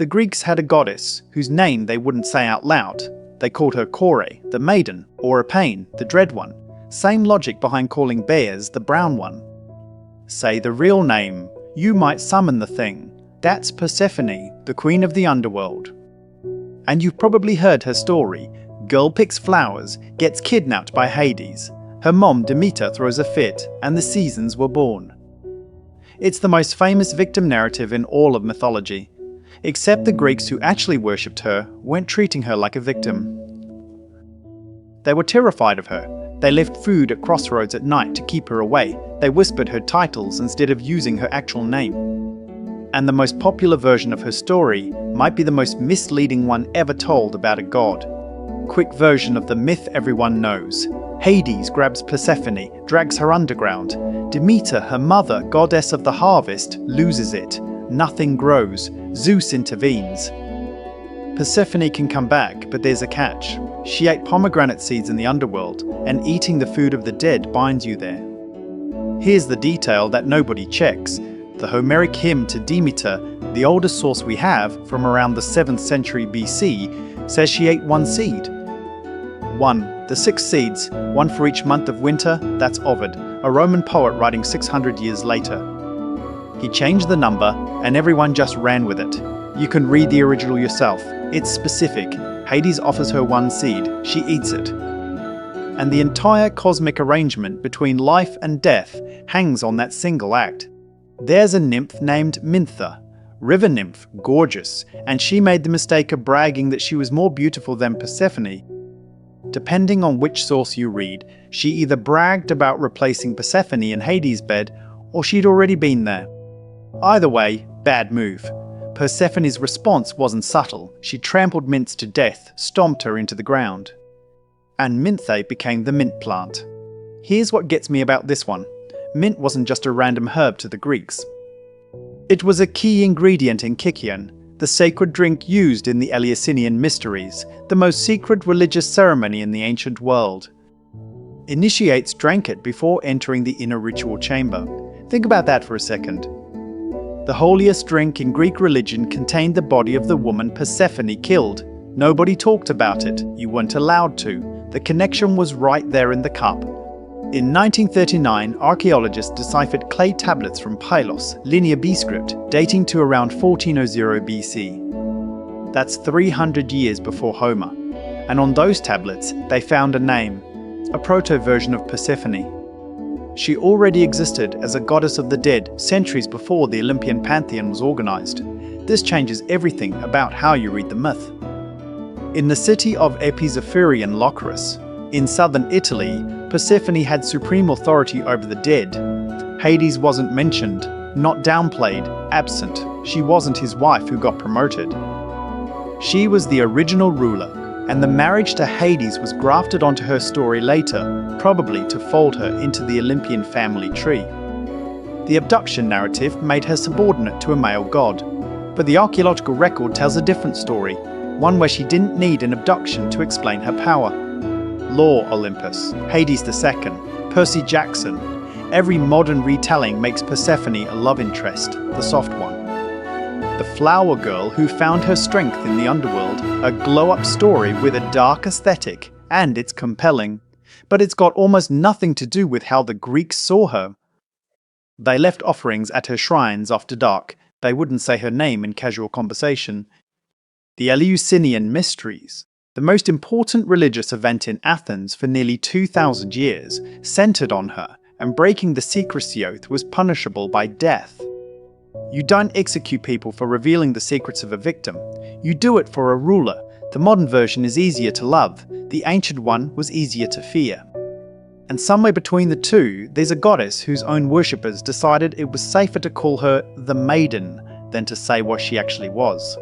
The Greeks had a goddess whose name they wouldn't say out loud. They called her Kore, the maiden, or Epaine, the dread one. Same logic behind calling bears the brown one. Say the real name, you might summon the thing. That's Persephone, the queen of the underworld. And you've probably heard her story. Girl picks flowers, gets kidnapped by Hades. Her mom Demeter throws a fit, and the seasons were born. It's the most famous victim narrative in all of mythology. Except the Greeks who actually worshipped her weren't treating her like a victim. They were terrified of her. They left food at crossroads at night to keep her away. They whispered her titles instead of using her actual name. And the most popular version of her story might be the most misleading one ever told about a god. Quick version of the myth everyone knows. Hades grabs Persephone, drags her underground. Demeter, her mother, goddess of the harvest, loses it. Nothing grows. Zeus intervenes. Persephone can come back, but there's a catch. She ate pomegranate seeds in the underworld, and eating the food of the dead binds you there. Here's the detail that nobody checks. The Homeric hymn to Demeter, the oldest source we have, from around the 7th century BC, says she ate one seed. 1. The 6 seeds, one for each month of winter, that's Ovid, a Roman poet writing 600 years later. He changed the number, and everyone just ran with it. You can read the original yourself. It's specific. Hades offers her one seed, she eats it. And the entire cosmic arrangement between life and death hangs on that single act. There's a nymph named Minthe, river nymph, gorgeous, and she made the mistake of bragging that she was more beautiful than Persephone. Depending on which source you read, she either bragged about replacing Persephone in Hades' bed, or she'd already been there. Either way, bad move. Persephone's response wasn't subtle. She trampled Minthe to death, stomped her into the ground. And Minthe became the mint plant. Here's what gets me about this one. Mint wasn't just a random herb to the Greeks. It was a key ingredient in kykeon, the sacred drink used in the Eleusinian mysteries, the most secret religious ceremony in the ancient world. Initiates drank it before entering the inner ritual chamber. Think about that for a second. The holiest drink in Greek religion contained the body of the woman Persephone killed. Nobody talked about it. You weren't allowed to. The connection was right there in the cup. In 1939, archaeologists deciphered clay tablets from Pylos, Linear B script, dating to around 1400 BC. That's 300 years before Homer. And on those tablets, they found a name, a proto-version of Persephone. She already existed as a goddess of the dead centuries before the Olympian pantheon was organized. This changes everything about how you read the myth. In the city of Epizypherion Locrius, in southern Italy, Persephone had supreme authority over the dead. Hades wasn't mentioned, not downplayed, absent. She wasn't his wife who got promoted. She was the original ruler, and the marriage to Hades was grafted onto her story later, probably to fold her into the Olympian family tree. The abduction narrative made her subordinate to a male god, but the archaeological record tells a different story, one where she didn't need an abduction to explain her power. Law Olympus, Hades II, Percy Jackson. Every modern retelling makes Persephone a love interest, the soft one. The flower girl who found her strength in the underworld, a glow-up story with a dark aesthetic, and it's compelling. But it's got almost nothing to do with how the Greeks saw her. They left offerings at her shrines after dark. They wouldn't say her name in casual conversation. The Eleusinian Mysteries, the most important religious event in Athens for nearly 2,000 years, centered on her, and breaking the secrecy oath was punishable by death. You don't execute people for revealing the secrets of a victim. You do it for a ruler. The modern version is easier to love. The ancient one was easier to fear. And somewhere between the two, there's a goddess whose own worshippers decided it was safer to call her the maiden than to say what she actually was.